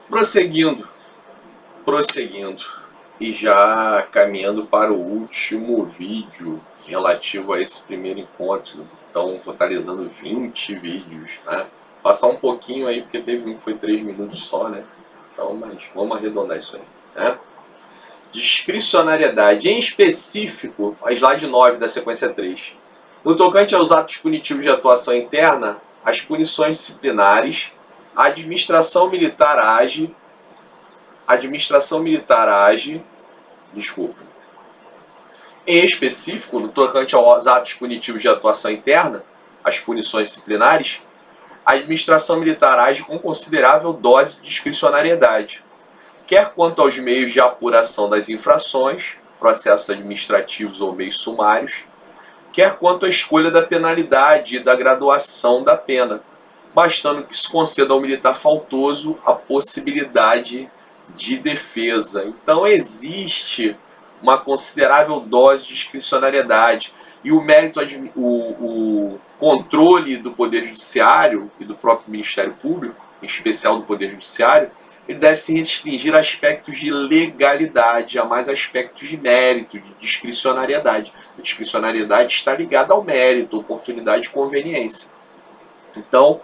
Prosseguindo, e já caminhando para o último vídeo relativo a esse primeiro encontro. Então, totalizando 20 vídeos, né? Passar um pouquinho aí, porque teve um que foi 3 minutos só, né? Então, mas vamos arredondar isso aí, né? Discricionariedade, em específico, a slide 9 da sequência 3. No tocante aos atos punitivos de atuação interna, as punições disciplinares, a administração militar age, em específico, no tocante aos atos punitivos de atuação interna, as punições disciplinares, a administração militar age com considerável dose de discricionariedade, quer quanto aos meios de apuração das infrações, processos administrativos ou meios sumários, quer quanto à escolha da penalidade e da graduação da pena, bastando que se conceda ao militar faltoso a possibilidade de defesa. Então existe uma considerável dose de discricionariedade e o mérito, o controle do Poder Judiciário e do próprio Ministério Público, em especial do Poder Judiciário, ele deve se restringir a aspectos de legalidade, a mais aspectos de mérito, de discricionariedade. A discricionariedade está ligada ao mérito, oportunidade e conveniência. Então,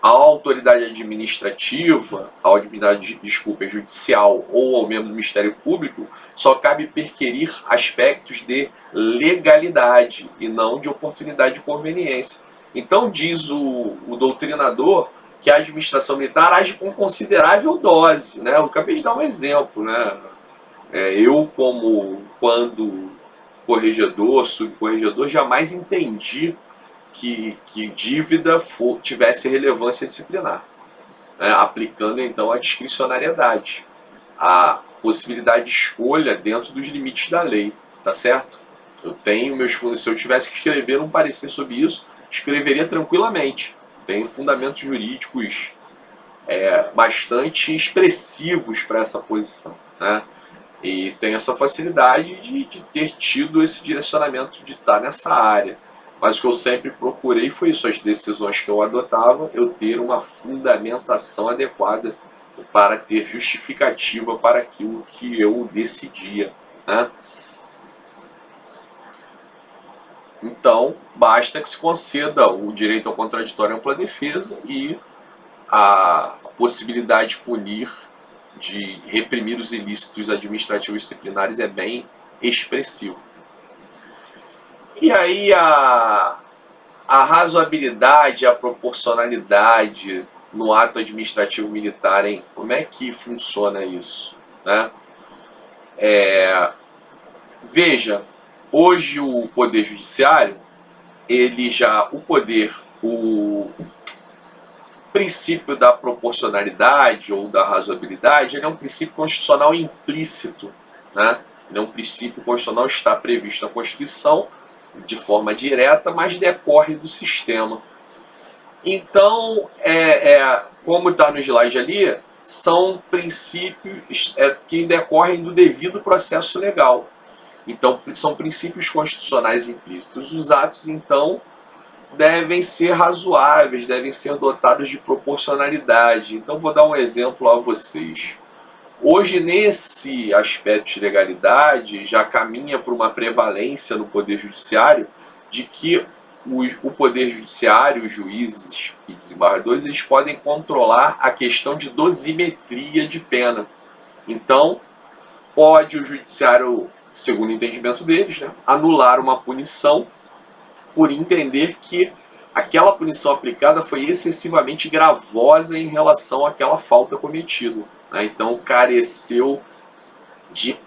a autoridade administrativa, a autoridade, judicial ou ao membro do Ministério Público, só cabe perquirir aspectos de legalidade e não de oportunidade e conveniência. Então, diz o doutrinador que a administração militar age com considerável dose, né? Eu acabei de dar um exemplo, né? Eu, quando corregedor, subcorregedor, jamais entendi que dívida tivesse relevância disciplinar, né? Aplicando então a discricionariedade, a possibilidade de escolha dentro dos limites da lei, tá certo? Eu tenho meus fundos, se eu tivesse que escrever um parecer sobre isso, escreveria tranquilamente. Tem fundamentos jurídicos bastante expressivos para essa posição, né? E tem essa facilidade de ter tido esse direcionamento de estar nessa área. Mas o que eu sempre procurei foi isso, as decisões que eu adotava, eu ter uma fundamentação adequada para ter justificativa para aquilo que eu decidia, né? Então, basta que se conceda o direito ao contraditório e ampla defesa e a possibilidade de punir, de reprimir os ilícitos administrativos disciplinares é bem expressivo. E aí a razoabilidade, a proporcionalidade no ato administrativo militar, hein? Como é que funciona isso, né? Veja, hoje o Poder Judiciário, o princípio da proporcionalidade ou da razoabilidade, ele é um princípio constitucional implícito, né? Ele é um princípio constitucional que está previsto na Constituição de forma direta, mas decorre do sistema. Então, como está no slide ali, são princípios que decorrem do devido processo legal. Então, são princípios constitucionais implícitos. Os atos, então, devem ser razoáveis, devem ser dotados de proporcionalidade. Então, vou dar um exemplo a vocês. Hoje, nesse aspecto de legalidade, já caminha para uma prevalência no Poder Judiciário de que o Poder Judiciário, os juízes e desembargadores, eles podem controlar a questão de dosimetria de pena. Então, pode o Judiciário, segundo o entendimento deles, né, anular uma punição por entender que aquela punição aplicada foi excessivamente gravosa em relação àquela falta cometida, né? Então careceu de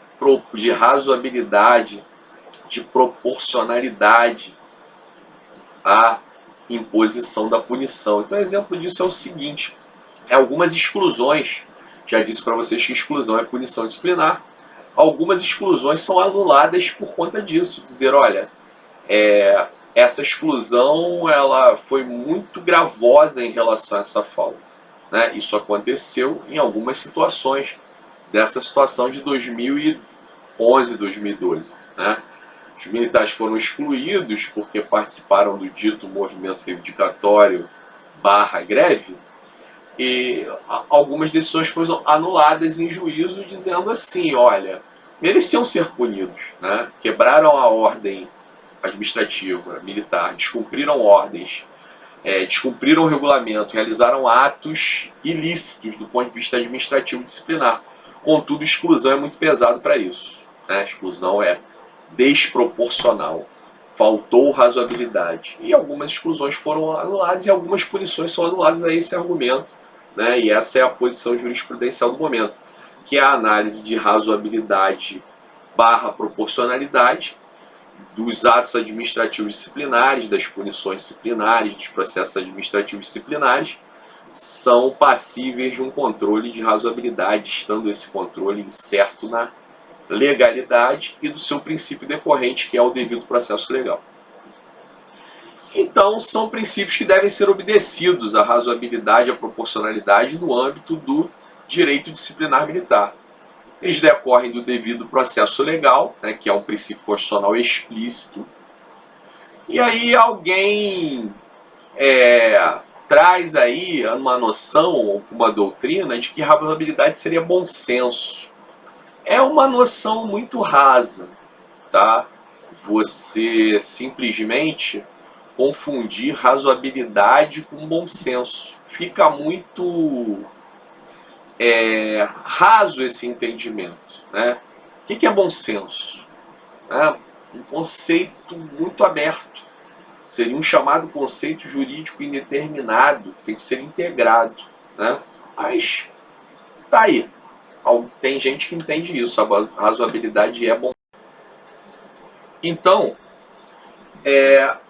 razoabilidade, de proporcionalidade à imposição da punição. Então, exemplo disso é o seguinte: algumas exclusões, já disse para vocês que exclusão é punição disciplinar, algumas exclusões são anuladas por conta disso, dizer, olha, essa exclusão ela foi muito gravosa em relação a essa falta, né? Isso aconteceu em algumas situações, dessa situação de 2011, 2012, né? Os militares foram excluídos porque participaram do dito movimento reivindicatório / greve, E algumas decisões foram anuladas em juízo, dizendo assim, olha, mereciam ser punidos, né? Quebraram a ordem administrativa, militar, descumpriram ordens, descumpriram o regulamento, realizaram atos ilícitos do ponto de vista administrativo e disciplinar. Contudo, exclusão é muito pesado para isso, né? Exclusão é desproporcional, faltou razoabilidade. E algumas exclusões foram anuladas e algumas punições são anuladas a esse argumento, né? E essa é a posição jurisprudencial do momento, que é a análise de razoabilidade barra proporcionalidade dos atos administrativos disciplinares, das punições disciplinares, dos processos administrativos disciplinares, são passíveis de um controle de razoabilidade, estando esse controle incerto na legalidade e do seu princípio decorrente, que é o devido processo legal. Então, são princípios que devem ser obedecidos, a razoabilidade e a proporcionalidade, no âmbito do direito disciplinar militar. Eles decorrem do devido processo legal, né, que é um princípio constitucional explícito. E aí alguém traz aí uma noção, uma doutrina de que razoabilidade seria bom senso. É uma noção muito rasa, tá? Você simplesmente confundir razoabilidade com bom senso. Fica muito raso esse entendimento, né? O que é bom senso? Um conceito muito aberto. Seria um chamado conceito jurídico indeterminado, que tem que ser integrado, né? Mas tá aí. Tem gente que entende isso, a razoabilidade é bom. Então,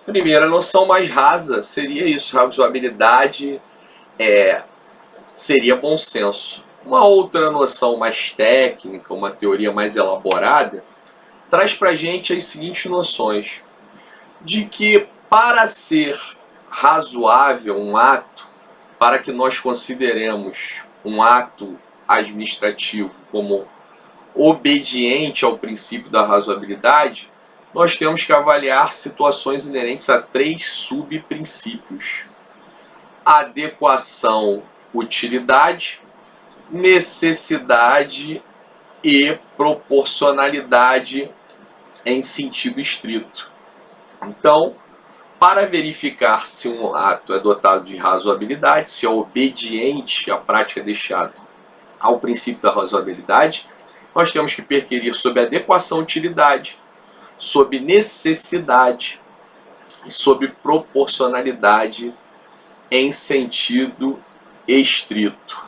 primeira noção mais rasa seria isso, razoabilidade seria bom senso. Uma outra noção mais técnica, uma teoria mais elaborada, traz para a gente as seguintes noções: de que para ser razoável um ato, para que nós consideremos um ato administrativo como obediente ao princípio da razoabilidade, nós temos que avaliar situações inerentes a 3 subprincípios: adequação, utilidade, necessidade e proporcionalidade em sentido estrito. Então, para verificar se um ato é dotado de razoabilidade, se é obediente à prática deste ato ao princípio da razoabilidade, nós temos que perquirir sobre adequação e utilidade, sobre necessidade e sobre proporcionalidade em sentido estrito.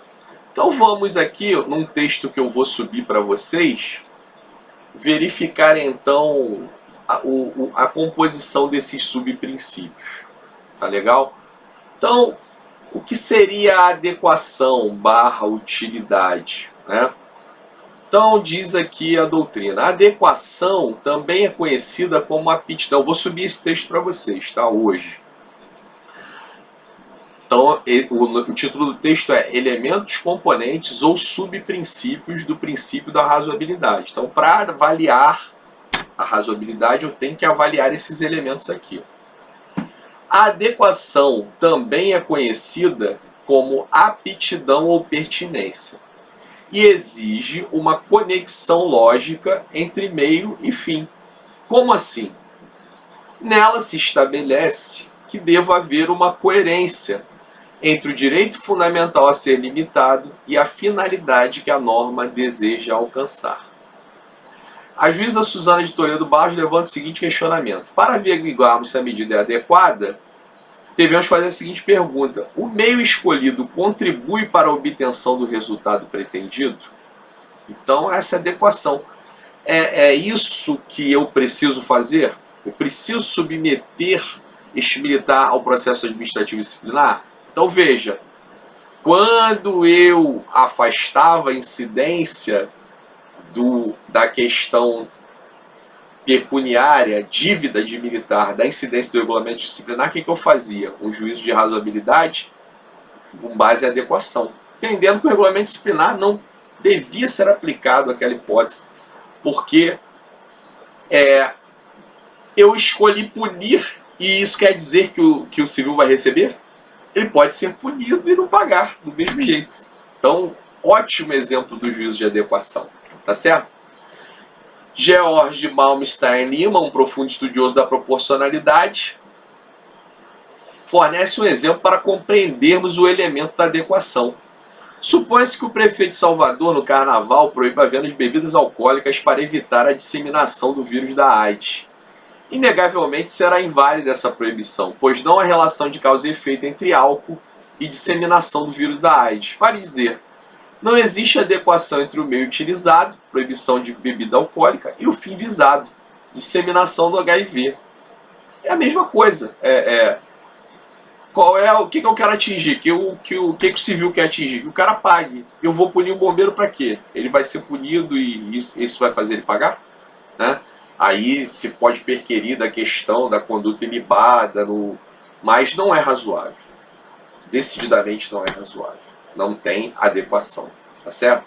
Então vamos aqui, num texto que eu vou subir para vocês, verificar então a composição desses subprincípios. Tá legal? Então, o que seria a adequação barra utilidade, né? Então diz aqui a doutrina: a adequação também é conhecida como aptidão. Eu vou subir esse texto para vocês, tá? Hoje. Então, o título do texto é Elementos, Componentes ou Subprincípios do Princípio da Razoabilidade. Então, para avaliar a razoabilidade, eu tenho que avaliar esses elementos aqui. A adequação também é conhecida como aptidão ou pertinência e exige uma conexão lógica entre meio e fim. Como assim? Nela se estabelece que deva haver uma coerência entre o direito fundamental a ser limitado e a finalidade que a norma deseja alcançar. A juíza Suzana de Toledo Barros levanta o seguinte questionamento: para averiguarmos se a medida é adequada, devemos fazer a seguinte pergunta: o meio escolhido contribui para a obtenção do resultado pretendido? Então, essa adequação. É isso que eu preciso fazer? Eu preciso submeter este militar ao processo administrativo disciplinar? Então veja, quando eu afastava a incidência da questão pecuniária, dívida de militar, da incidência do regulamento disciplinar, o que eu fazia? Um juízo de razoabilidade com base em adequação, entendendo que o regulamento disciplinar não devia ser aplicado àquela hipótese, porque eu escolhi punir, e isso quer dizer que o civil vai receber? ele pode ser punido e não pagar do mesmo jeito. Então, ótimo exemplo do juízo de adequação, tá certo? George Malmsteen Lima, um profundo estudioso da proporcionalidade, fornece um exemplo para compreendermos o elemento da adequação. Supõe-se que o prefeito de Salvador, no carnaval, proíba a venda de bebidas alcoólicas para evitar a disseminação do vírus da AIDS. Inegavelmente será inválida essa proibição, pois não há relação de causa e efeito entre álcool e disseminação do vírus da AIDS. Vale dizer, não existe adequação entre o meio utilizado, proibição de bebida alcoólica, e o fim visado, disseminação do HIV. É a mesma coisa. O que eu quero atingir? O que o civil quer atingir? Que o cara pague. Eu vou punir o bombeiro para quê? Ele vai ser punido e isso vai fazer ele pagar? Né? Aí se pode perquirir da questão da conduta ilibada, mas não é razoável. Decididamente não é razoável. Não tem adequação. Tá certo?